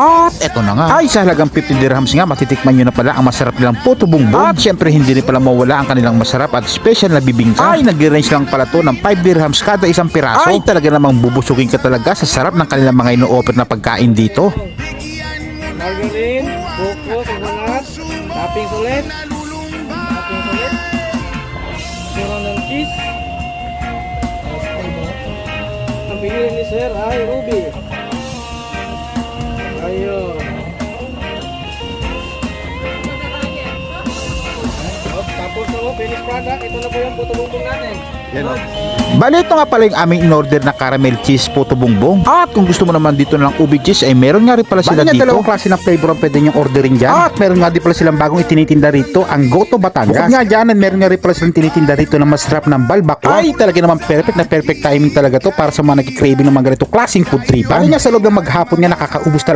At eto na nga, ay sa halagang 50 dirhams nga matitikman nyo na pala ang masarap nilang puto bumbong. At syempre hindi rin pala mawala ang kanilang masarap at special na bibingka. Ay nag-range lang pala to ng 5 dirhams kada isang piraso. Ay talaga namang bubusugin ka talaga sa sarap ng kanilang mga ino-offer na pagkain dito. Margarine, buko, coconut, toppings ulit. Toppings ulit. Sira ng cheese. Ang pinili ni Sir ay Ruby. Ayun. Tapos finish product. Ito na po yung puto bumbong natin. Bali ito nga pala yung aming in-order na caramel cheese puto bumbong. At kung gusto mo naman dito ng ubi cheese ay meron nga rin pala sila dito. Dalawang klase ng flavor ang pwede niyong ordering dyan. At meron nga din pala silang bagong itinitinda rito, ang Goto Batangas. Bukod nga dyan, meron nga rin pala silang tinitinda rito na masarap ng balbakwa. Ay talaga naman perfect timing talaga to para sa mga nagki-craving ng mga ganito klaseng food trip. Bali nga sa loob ng maghapon nga nakakaubos talaga